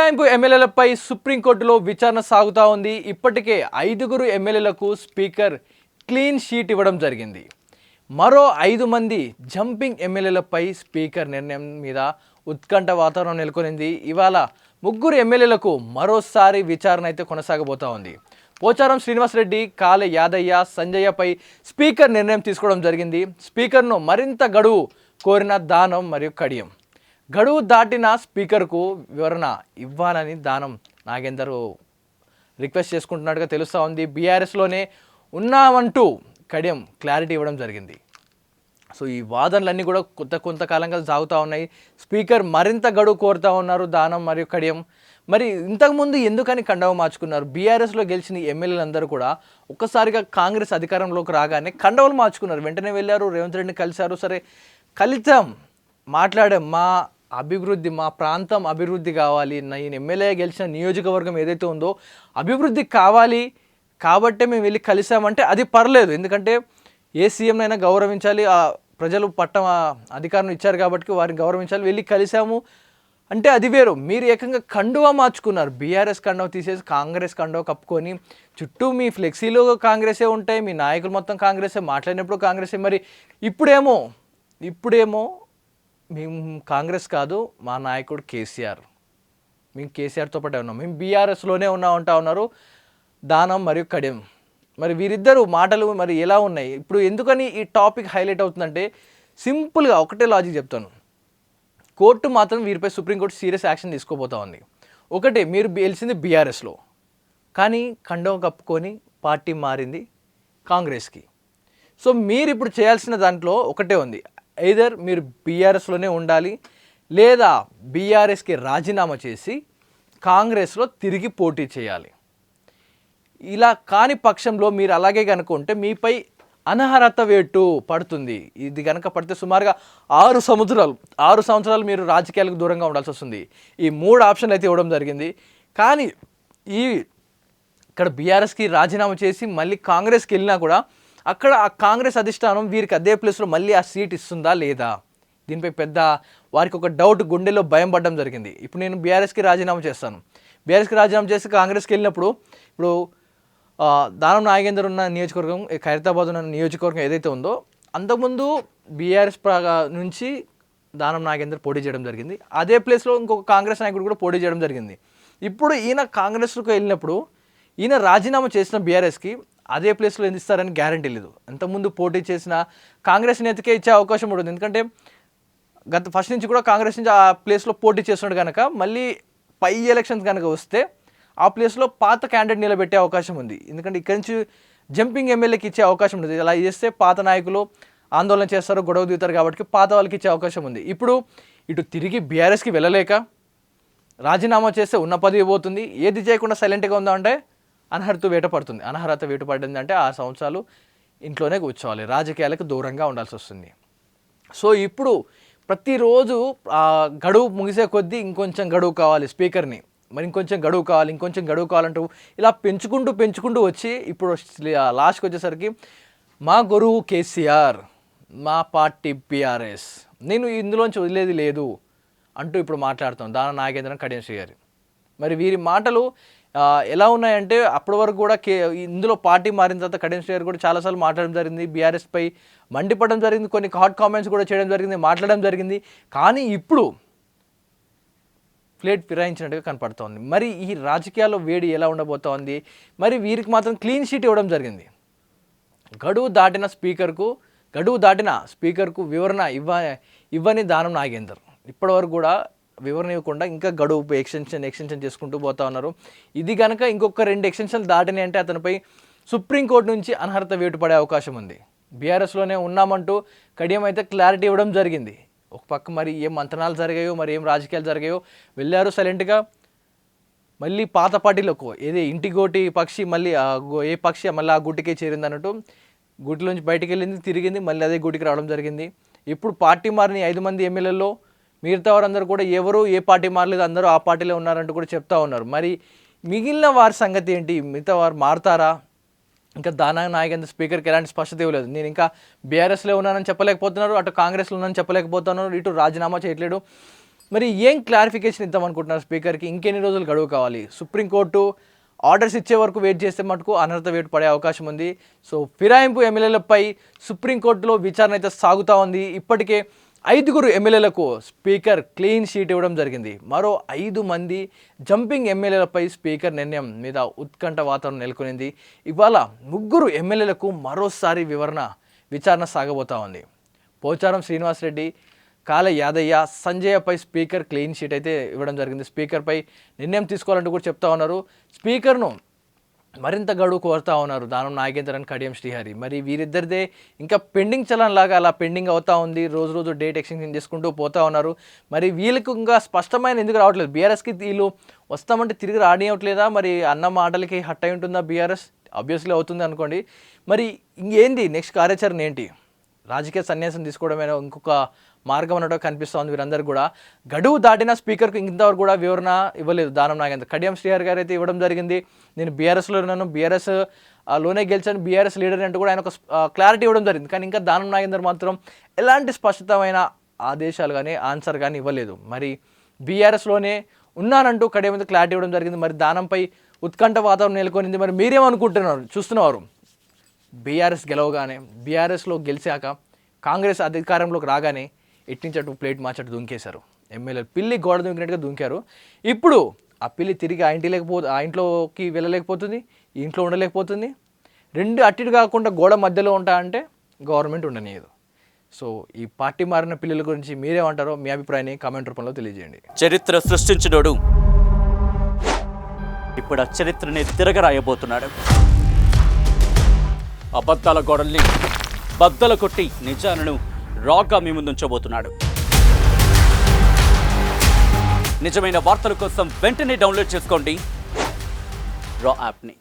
ఫిరాయింపు ఎమ్మెల్యేలపై సుప్రీంకోర్టులో విచారణ సాగుతూ ఉంది. ఇప్పటికే 5 ఎమ్మెల్యేలకు స్పీకర్ క్లీన్ షీట్ ఇవ్వడం జరిగింది. మరో 5 మంది జంపింగ్ ఎమ్మెల్యేలపై స్పీకర్ నిర్ణయం మీద ఉత్కంఠ వాతావరణం నెలకొనింది. ఇవాళ 3 ఎమ్మెల్యేలకు మరోసారి విచారణ అయితే కొనసాగబోతూ ఉంది. పోచారం శ్రీనివాసరెడ్డి, కాళే యాదయ్య, సంజయ్యపై స్పీకర్ నిర్ణయం తీసుకోవడం జరిగింది. స్పీకర్ను మరింత గడువు కోరిన దానం మరియు కడియం. గడువు దాటిన స్పీకర్కు వివరణ ఇవ్వాలని దానం నాగేందర్ రిక్వెస్ట్ చేసుకుంటున్నట్టుగా తెలుస్తూ ఉంది. బీఆర్ఎస్లోనే ఉన్నామంటూ కడియం క్లారిటీ ఇవ్వడం జరిగింది. సో ఈ వాదనలన్నీ కూడా కొంతకాలంగా సాగుతూ ఉన్నాయి. స్పీకర్ మరింత గడువు కోరుతూ ఉన్నారు దానం మరియు కడియం. మరి ఇంతకుముందు ఎందుకని కండవ మార్చుకున్నారు? బీఆర్ఎస్లో గెలిచిన ఎమ్మెల్యేలందరూ కూడా ఒక్కసారిగా కాంగ్రెస్ అధికారంలోకి రాగానే కండవలు మార్చుకున్నారు. వెంటనే వెళ్ళారు, రేవంత్ రెడ్డిని కలిశారు. సరే కలిద్దాం, మాట్లాడాం, మా అభివృద్ధి, మా ప్రాంతం అభివృద్ధి కావాలి, నేను ఎమ్మెల్యే గెలిచిన నియోజకవర్గం ఏదైతే ఉందో అభివృద్ధి కావాలి కాబట్టే మేము వెళ్ళి కలిసామంటే అది పర్లేదు. ఎందుకంటే ఏ సీఎంనైనా గౌరవించాలి, ప్రజలు అధికారం ఇచ్చారు కాబట్టి వారిని గౌరవించాలి, వెళ్ళి కలిసాము అంటే అది వేరు. మీరు ఏకంగా కండువా మార్చుకున్నారు. బీఆర్ఎస్ కండువ తీసేసి కాంగ్రెస్ కండువ కప్పుకొని చుట్టూ మీ ఫ్లెక్సీలో కాంగ్రెసే ఉంటాయి, మీ నాయకులు మొత్తం కాంగ్రెసే, మాట్లాడినప్పుడు కాంగ్రెసే. మరి ఇప్పుడేమో మేము కాంగ్రెస్ కాదు, మా నాయకుడు కేసీఆర్, మేము కేసీఆర్తో పాటే ఉన్నాం, మేము బీఆర్ఎస్లోనే అంటా ఉన్నారు దానం మరియు కడియం. మరి వీరిద్దరు మాటలు మరి ఎలా ఉన్నాయి? ఇప్పుడు ఎందుకని ఈ టాపిక్ హైలైట్ అవుతుందంటే సింపుల్గా ఒకటే లాజిక్ చెప్తాను. కోర్టు మాత్రం వీరిపై సుప్రీంకోర్టు సీరియస్ యాక్షన్ తీసుకోబోతా ఉంది. ఒకటి, మీరు గెలిచింది బీఆర్ఎస్లో, కానీ కండవ కప్పుకొని పార్టీ మారింది కాంగ్రెస్కి. సో మీరు ఇప్పుడు చేయాల్సిన దాంట్లో ఒకటే ఉంది, ఎయిదర్ మీరు బీఆర్ఎస్లోనే ఉండాలి లేదా బీఆర్ఎస్కి రాజీనామా చేసి కాంగ్రెస్లో తిరిగి పోటీ చేయాలి. ఇలా కాని పక్షంలో మీరు అలాగే కనుకుంటే మీపై అనర్హత వేటు పడుతుంది. ఇది కనుక పడితే సుమారుగా 6 సంవత్సరాలు మీరు రాజకీయాలకు దూరంగా ఉండాల్సి వస్తుంది. ఈ 3 ఆప్షన్లు అయితే ఇవ్వడం జరిగింది. కానీ ఇక్కడ బీఆర్ఎస్కి రాజీనామా చేసి మళ్ళీ కాంగ్రెస్కి వెళ్ళినా కూడా అక్కడ ఆ కాంగ్రెస్ అధిష్టానం వీరికి అదే ప్లేస్లో మళ్ళీ ఆ సీట్ ఇస్తుందా లేదా, దీనిపై పెద్ద వారికి ఒక డౌట్, గుండెలో భయం పడడం జరిగింది. ఇప్పుడు నేను బీఆర్ఎస్కి రాజీనామా చేస్తాను, బీఆర్ఎస్కి రాజీనామా చేసి కాంగ్రెస్కి వెళ్ళినప్పుడు ఇప్పుడు దానం నాగేందర్ ఉన్న నియోజకవర్గం, ఖైరతాబాద్ ఉన్న నియోజకవర్గం ఏదైతే ఉందో అంతకుముందు బీఆర్ఎస్ నుంచి దానం నాగేందర్ పోటీ చేయడం జరిగింది. అదే ప్లేస్లో ఇంకొక కాంగ్రెస్ నాయకుడు కూడా పోటీ చేయడం జరిగింది. ఇప్పుడు ఈయన కాంగ్రెస్కి వెళ్ళినప్పుడు ఈయన రాజీనామా చేసిన బీఆర్ఎస్కి అదే ప్లేస్లో ఎందుకు ఇస్తారని గ్యారంటీ లేదు. అంతకుముందు పోటీ చేసిన కాంగ్రెస్ నేతకే ఇచ్చే అవకాశం ఉంటుంది. ఎందుకంటే ఫస్ట్ నుంచి కూడా కాంగ్రెస్ నుంచి ఆ ప్లేస్లో పోటీ చేస్తున్నాడు కనుక మళ్ళీ పై ఎలక్షన్స్ కనుక వస్తే ఆ ప్లేస్లో పాత క్యాండిడేట్ నిలబెట్టే అవకాశం ఉంది. ఎందుకంటే ఇక్కడి నుంచి జంపింగ్ ఎమ్మెల్యేకి ఇచ్చే అవకాశం ఉంటుంది. అలా చేస్తే పాత నాయకులు ఆందోళన చేస్తారు, గొడవ దిగుతారు కాబట్టి పాత వాళ్ళకి ఇచ్చే అవకాశం ఉంది. ఇప్పుడు ఇటు తిరిగి బీఆర్ఎస్కి వెళ్ళలేక రాజీనామా చేస్తే ఉన్న పదవి పోతుంది, ఏది చేయకుండా సైలెంట్గా ఉందామంటే అనర్హత వేట పడుతుంది. అనర్హత వేట పడింది అంటే 6 సంవత్సరాలు ఇంట్లోనే కూర్చోవాలి, రాజకీయాలకు దూరంగా ఉండాల్సి వస్తుంది. సో ఇప్పుడు ప్రతిరోజు గడువు ముగిసే కొద్దీ ఇంకొంచెం గడువు కావాలి స్పీకర్ని, మరి ఇంకొంచెం గడువు కావాలంటూ ఇలా పెంచుకుంటూ వచ్చి ఇప్పుడు లాస్ట్కి వచ్చేసరికి మా గురువు కేసీఆర్, మా పార్టీ బీఆర్ఎస్, నేను ఇందులోంచి వదిలేది లేదు అంటూ ఇప్పుడు మాట్లాడుతాం దానం నాగేంద్రన్, కడియం శ్రీగారి. మరి వీరి మాటలు ఎలా ఉన్నాయంటే అప్పటి వరకు కూడా ఇందులో పార్టీ మారిన తర్వాత కడియం శ్రీగారు కూడా చాలాసార్లు మాట్లాడడం జరిగింది, బీఆర్ఎస్పై మండిపడడం జరిగింది, కొన్ని హాట్ కామెంట్స్ కూడా చేయడం జరిగింది, మాట్లాడడం జరిగింది. కానీ ఇప్పుడు ప్లేట్ ఫిరాయించినట్టుగా కనపడుతోంది. మరి ఈ రాజకీయాల్లో వేడి ఎలా ఉండబోతోంది? మరి వీరికి మాత్రం క్లీన్ షీట్ ఇవ్వడం జరిగింది. గడువు దాటిన స్పీకర్కు వివరణ ఇవ్వని దానం నాగేందర్ ఇప్పటివరకు కూడా వివరణ ఇవ్వకుండా ఇంకా గడువు ఎక్స్టెన్షన్ చేసుకుంటూ పోతా ఉన్నారు. ఇది కనుక ఇంకొక 2 ఎక్స్టెన్షన్లు దాటినాయి అంటే అతనిపై సుప్రీంకోర్టు నుంచి అనర్హత వేటు పడే అవకాశం ఉంది. బీఆర్ఎస్లోనే ఉన్నామంటూ కడియం అయితే క్లారిటీ ఇవ్వడం జరిగింది. ఒక పక్క మరి ఏం మంతనాలు జరిగాయో, మరి ఏం రాజకీయాలు జరిగాయో, వెళ్ళారు సైలెంట్గా, మళ్ళీ పాత పార్టీలకు ఏదే ఇంటిగోటి పక్షి మళ్ళీ ఏ పక్షి మళ్ళీ ఆ గుట్టికే చేరింది అన్నట్టు గుట్టిలోంచి బయటికి వెళ్ళింది, తిరిగింది, మళ్ళీ అదే గుట్టికి రావడం జరిగింది. ఇప్పుడు పార్టీ మారిన 5 మంది ఎమ్మెల్యేల్లో మిగతా వారందరూ కూడా ఎవరు ఏ పార్టీ మారలేదు, అందరూ ఆ పార్టీలో ఉన్నారంటూ కూడా చెప్తా ఉన్నారు. మరి మిగిలిన వారి సంగతి ఏంటి? మిగతా వారు మారుతారా? ఇంకా దానం నాగేందర్ స్పీకర్కి ఎలాంటి స్పష్టత ఇవ్వలేదు. నేను ఇంకా బీఆర్ఎస్లో ఉన్నానని చెప్పలేకపోతున్నారు, అటు కాంగ్రెస్లో ఉన్నానని చెప్పలేకపోతున్నారు, ఇటు రాజీనామా చేయట్లేడు. మరి ఏం క్లారిఫికేషన్ ఇద్దాం అనుకుంటున్నారు స్పీకర్కి? ఇంకెన్ని రోజులు గడువు కావాలి? సుప్రీంకోర్టు ఆర్డర్స్ ఇచ్చే వరకు వెయిట్ చేస్తే మటుకు అనర్హత వేటు పడే అవకాశం ఉంది. సో ఫిరాయింపు ఎమ్మెల్యేలపై సుప్రీంకోర్టులో విచారణ అయితే సాగుతూ ఉంది. ఇప్పటికే 5 ఎమ్మెల్యేలకు స్పీకర్ క్లీన్ షీట్ ఇవ్వడం జరిగింది. మరో 5 మంది జంపింగ్ ఎమ్మెల్యేలపై స్పీకర్ నిర్ణయం మీద ఉత్కంఠ వాతావరణం నెలకొనింది. ఇవాళ 3 ఎమ్మెల్యేలకు మరోసారి విచారణ సాగబోతా ఉంది. పోచారం శ్రీనివాసరెడ్డి, కాళ యాదయ్య, సంజయ్పై స్పీకర్ క్లీన్ షీట్ అయితే ఇవ్వడం జరిగింది. స్పీకర్పై నిర్ణయం తీసుకోవాలంటూ కూడా చెప్తా ఉన్నారు. స్పీకర్ను మరింత గడువు కోరుతా ఉన్నారు దానం నాగేందర్ అండ్ కడియం శ్రీహరి. మరి వీరిద్దరిదే ఇంకా పెండింగ్ చలన్ లాగా అలా పెండింగ్ అవుతా ఉంది. రోజు రోజు డేట్ ఎక్స్టెన్షన్ చేసుకుంటూ పోతా ఉన్నారు. మరి వీళ్ళకు ఇంకా స్పష్టమైన ఎందుకు రావట్లేదు? బీఆర్ఎస్కి వీళ్ళు వస్తామంటే తిరిగి రానివ్వట్లేదా? మరి అన్న మాటలకి హట్ అయి ఉంటుందా బీఆర్ఎస్? ఆబ్వియస్లీ అవుతుంది అనుకోండి. మరి ఇంకేంది నెక్స్ట్ కార్యాచరణ ఏంటి? రాజకీయ సన్యాసం తీసుకోవడమైనా ఇంకొక మార్గం అన్నట్టు కనిపిస్తూ ఉంది. వీరందరూ కూడా గడువు దాటిన స్పీకర్కు ఇంతవరకు కూడా వివరణ ఇవ్వలేదు దానం నాగేందర్. కడియం శ్రీహరి గారు అయితే ఇవ్వడం జరిగింది. నేను బీఆర్ఎస్లో ఉన్నాను, బీఆర్ఎస్ లోనే గెలిచాను, బీఆర్ఎస్ లీడర్ అంటూ కూడా ఆయన ఒక క్లారిటీ ఇవ్వడం జరిగింది. కానీ ఇంకా దానం నాగేందర్ మాత్రం ఎలాంటి స్పష్టమైన ఆదేశాలు కానీ ఆన్సర్ కానీ ఇవ్వలేదు. మరి బీఆర్ఎస్లోనే ఉన్నానంటూ కడియం మీద క్లారిటీ ఇవ్వడం జరిగింది. మరి దానంపై ఉత్కంఠ వాతావరణం నెలకొనింది. మరి మీరేమనుకుంటున్నారు? చూస్తున్నారు బీఆర్ఎస్ గెలవగానే, బీఆర్ఎస్లో గెలిచాక కాంగ్రెస్ అధికారంలోకి రాగానే ఎట్టించట్టు ప్లేట్ మార్చట్టు దుంకేశారు. ఎమ్మెల్యేలు పిల్లి గోడ దుంకినట్టుగా దుంకారు. ఇప్పుడు ఆ పిల్లి తిరిగి ఆ ఇంట్లోకి వెళ్ళలేకపోతుంది, ఈ ఇంట్లో ఉండలేకపోతుంది. 2 అట్టిటు కాకుండా గోడ మధ్యలో ఉంటా అంటే గవర్నమెంట్ ఉండనియదు. సో ఈ పార్టీ మారిన పిల్లల గురించి మీరేమంటారో మీ అభిప్రాయాన్ని కామెంట్ రూపంలో తెలియజేయండి. చరిత్ర సృష్టించినోడు ఇప్పుడు ఆ చరిత్రని తిరగరాయబోతున్నాడు. అబద్ధాల గోడల్ని బద్దలు కొట్టి నిజాలను రాగా మీ ముందుంచబోతున్నాడు. నిజమైన వార్తల కోసం వెంటనే డౌన్లోడ్ చేసుకోండి రా యాప్ని.